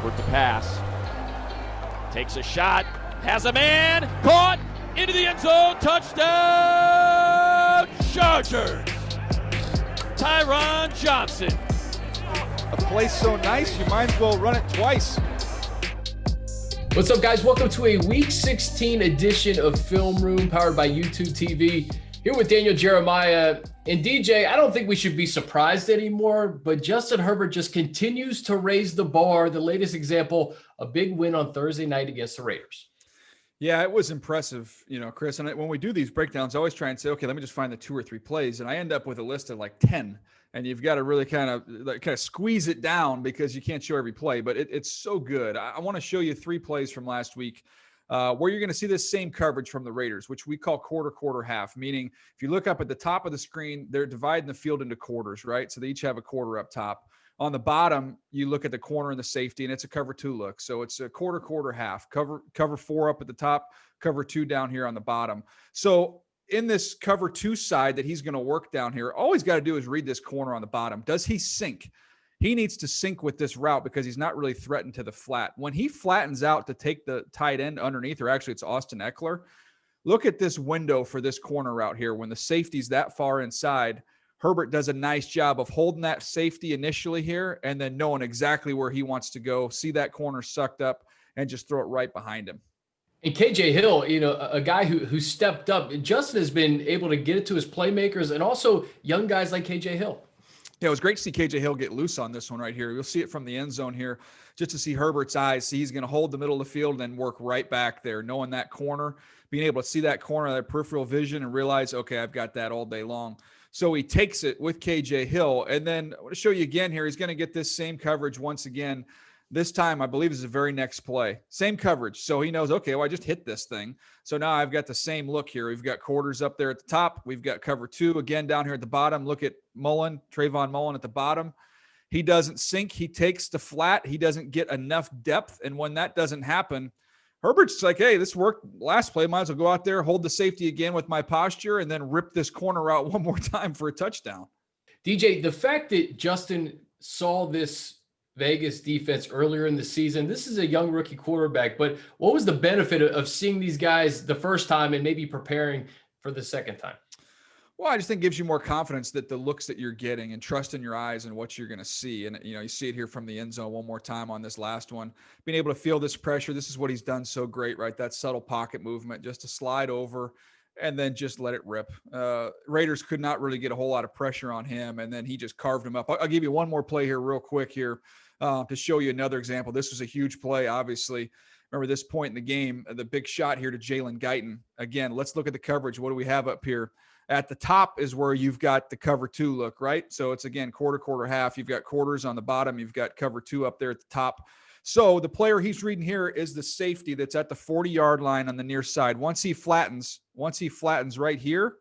Herbert the pass. Takes a shot, has a man, caught, into the end zone, touchdown, Chargers! Tyron Johnson. A place so nice, you might as well run it twice. What's up, guys? Welcome to a Week 16 edition of Film Room, powered by YouTube TV. Here with Daniel, Jeremiah, and DJ. I don't think we should be surprised anymore, but Justin Herbert just continues to raise the bar. The latest example, a big win on Thursday night against the Raiders. Yeah, it was impressive, Chris. And when we do these breakdowns, I always try and say, okay, let me just find the 2 or 3 plays. And I end up with a list of like 10. And you've got to really kind of squeeze it down because you can't show every play. But it's so good. I want to show you 3 plays from last week where you're going to see this same coverage from the Raiders, which we call quarter, half. Meaning, if you look up at the top of the screen, they're dividing the field into quarters, right? So they each have a quarter up top. On the bottom, you look at the corner and the safety, and it's a cover 2 look. So it's a quarter, half. Cover 4 up at the top, cover 2 down here on the bottom. So in this cover 2 side that he's going to work down here, all he's got to do is read this corner on the bottom. Does he sink? He needs to sink with this route because he's not really threatened to the flat. When he flattens out to take the tight end underneath, or actually it's Austin Eckler, look at this window for this corner route here. When the safety's that far inside, Herbert does a nice job of holding that safety initially here and then knowing exactly where he wants to go, see that corner sucked up, and just throw it right behind him. And KJ Hill, a guy who stepped up. Justin has been able to get it to his playmakers and also young guys like KJ Hill. Yeah, it was great to see KJ Hill get loose on this one right here. You'll see it from the end zone here, just to see Herbert's eyes. See, he's going to hold the middle of the field and then work right back there, knowing that corner, being able to see that corner, that peripheral vision, and realize, okay, I've got that all day long. So he takes it with KJ Hill. And then I want to show you again here. He's going to get this same coverage once again. This time, I believe, is the very next play. Same coverage. So he knows, okay, well, I just hit this thing. So now I've got the same look here. We've got quarters up there at the top. We've got cover 2 again down here at the bottom. Look at Trayvon Mullen at the bottom. He doesn't sink. He takes the flat. He doesn't get enough depth. And when that doesn't happen, Herbert's like, hey, this worked last play. Might as well go out there, hold the safety again with my posture, and then rip this corner out one more time for a touchdown. DJ, the fact that Justin saw this Vegas defense earlier in the season, this is a young rookie quarterback, but what was the benefit of seeing these guys the first time and maybe preparing for the second time? Well, I just think it gives you more confidence that the looks that you're getting and trust in your eyes and what you're going to see. And, you see it here from the end zone one more time on this last one. Being able to feel this pressure, this is what he's done so great, right? That subtle pocket movement, just to slide over and then just let it rip. Raiders could not really get a whole lot of pressure on him, and then he just carved him up. I'll give you one more play here real quick here to show you another example. This was a huge play, obviously. Remember this point in the game, the big shot here to Jalen Guyton. Again, let's look at the coverage. What do we have up here? At the top is where you've got the cover 2 look, right? So it's, again, quarter, half. You've got quarters on the bottom. You've got cover 2 up there at the top. So the player he's reading here is the safety that's at the 40-yard line on the near side. Once he flattens right here,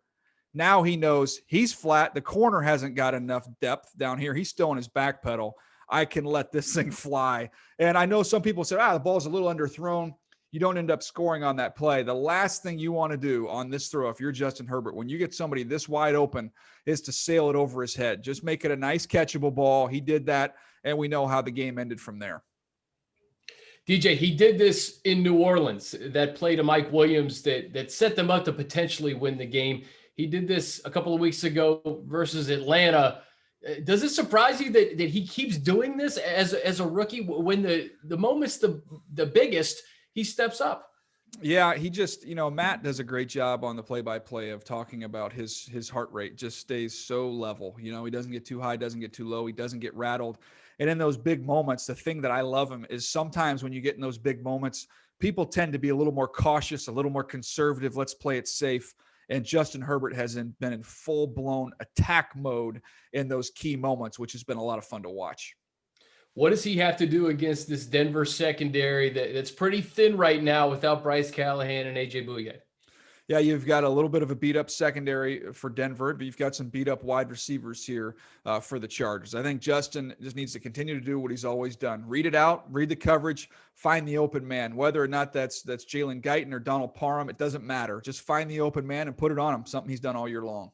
now he knows he's flat. The corner hasn't got enough depth down here. He's still on his back pedal. I can let this thing fly. And I know some people said, the ball's a little underthrown. You don't end up scoring on that play. The last thing you want to do on this throw, if you're Justin Herbert, when you get somebody this wide open, is to sail it over his head. Just make it a nice catchable ball. He did that, and we know how the game ended from there. DJ, he did this in New Orleans, that play to Mike Williams that set them up to potentially win the game. He did this a couple of weeks ago versus Atlanta. Does it surprise you that he keeps doing this as a rookie when the moment's the biggest? He steps up. Yeah, he just, Matt does a great job on the play-by-play of talking about his heart rate just stays so level. He doesn't get too high, doesn't get too low. He doesn't get rattled. And in those big moments, the thing that I love him is sometimes when you get in those big moments, people tend to be a little more cautious, a little more conservative. Let's play it safe. And Justin Herbert has been in full-blown attack mode in those key moments, which has been a lot of fun to watch. What does he have to do against this Denver secondary that's pretty thin right now without Bryce Callahan and A.J. Bouye? Yeah, you've got a little bit of a beat-up secondary for Denver, but you've got some beat-up wide receivers here for the Chargers. I think Justin just needs to continue to do what he's always done. Read it out, read the coverage, find the open man. Whether or not that's Jalen Guyton or Donald Parham, it doesn't matter. Just find the open man and put it on him, something he's done all year long.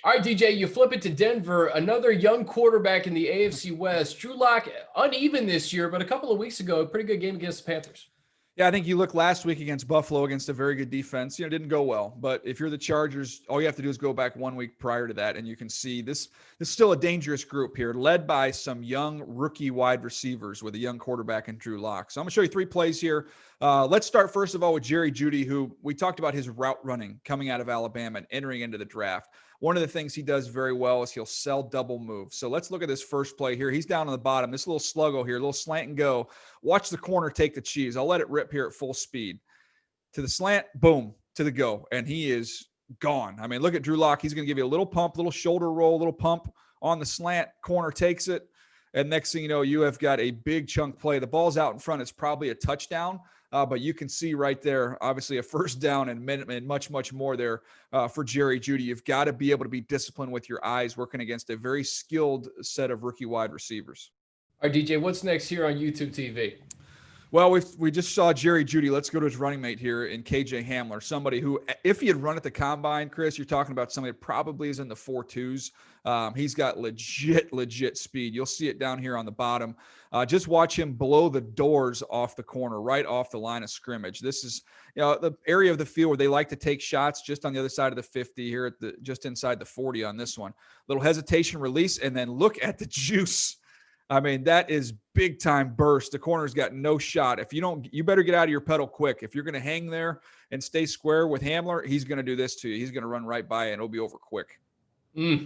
All right, DJ, you flip it to Denver. Another young quarterback in the AFC West. Drew Lock, uneven this year, but a couple of weeks ago, a pretty good game against the Panthers. Yeah, I think you look last week against Buffalo against a very good defense. Didn't go well. But if you're the Chargers, all you have to do is go back 1 week prior to that, and you can see this is still a dangerous group here, led by some young rookie wide receivers with a young quarterback in Drew Lock. So I'm going to show you 3 plays here. Let's start first of all with Jeudy, who we talked about his route running coming out of Alabama and entering into the draft. One of the things he does very well is he'll sell double moves. So let's look at this first play here. He's down on the bottom. This little sluggo here, a little slant and go. Watch the corner take the cheese. I'll let it rip here at full speed. To the slant, boom, to the go. And he is gone. I mean, look at Drew Lock. He's going to give you a little pump, little shoulder roll, little pump on the slant. Corner takes it. And next thing you know, you have got a big chunk play. The ball's out in front. It's probably a touchdown. But you can see right there, obviously a first down and much, much more there for Jeudy. You've got to be able to be disciplined with your eyes, working against a very skilled set of rookie wide receivers. All right, DJ, what's next here on YouTube TV? Well, we just saw Jeudy. Let's go to his running mate here in KJ Hamler, somebody who, if he had run at the combine, Chris, you're talking about somebody that probably is in the 4.2s. He's got legit speed. You'll see it down here on the bottom. Just watch him blow the doors off the corner, right off the line of scrimmage. This is, the area of the field where they like to take shots, just on the other side of the 50 here at just inside the 40 on this one. Little hesitation, release, and then look at the juice. I mean, that is big time burst. The corner's got no shot. If you don't, you better get out of your pedal quick. If you're going to hang there and stay square with Hamler, he's going to do this to you. He's going to run right by you and it'll be over quick. All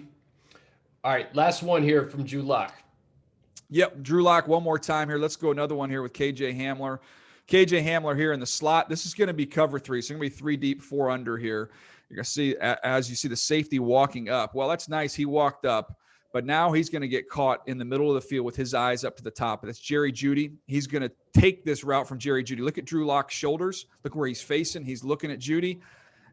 right. Last one here from Drew Lock. Yep. Drew Lock one more time here. Let's go another one here with KJ Hamler. KJ Hamler here in the slot. This is going to be cover 3. So it's going to be 3 deep, 4 under here. You're going to see, as you see the safety walking up. Well, that's nice. He walked up. But now he's going to get caught in the middle of the field with his eyes up to the top. That's Jeudy. He's going to take this route from Jeudy. Look at Drew Lock's shoulders. Look where he's facing. He's looking at Jeudy.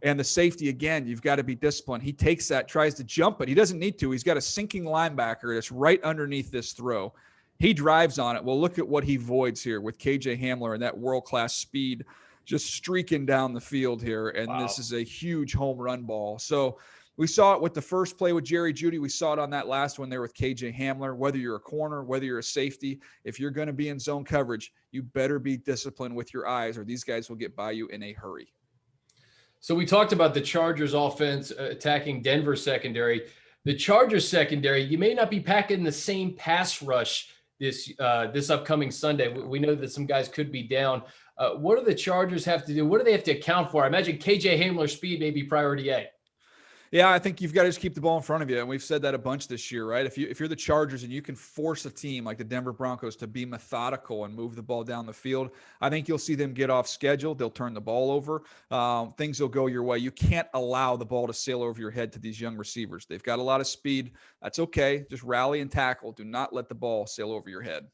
And the safety, again, you've got to be disciplined. He takes that, tries to jump, but he doesn't need to. He's got a sinking linebacker that's right underneath this throw. He drives on it. Well, look at what he voids here with KJ Hamler and that world-class speed just streaking down the field here. And This is a huge home run ball. So we saw it with the first play with Jeudy. We saw it on that last one there with KJ Hamler. Whether you're a corner, whether you're a safety, if you're going to be in zone coverage, you better be disciplined with your eyes or these guys will get by you in a hurry. So we talked about the Chargers offense attacking Denver secondary. The Chargers secondary, you may not be packing the same pass rush this upcoming Sunday. We know that some guys could be down. What do the Chargers have to do? What do they have to account for? I imagine KJ Hamler's speed may be priority A. Yeah, I think you've got to just keep the ball in front of you. And we've said that a bunch this year, right? If you're the Chargers and you can force a team like the Denver Broncos to be methodical and move the ball down the field, I think you'll see them get off schedule. They'll turn the ball over. Things will go your way. You can't allow the ball to sail over your head to these young receivers. They've got a lot of speed. That's okay. Just rally and tackle. Do not let the ball sail over your head.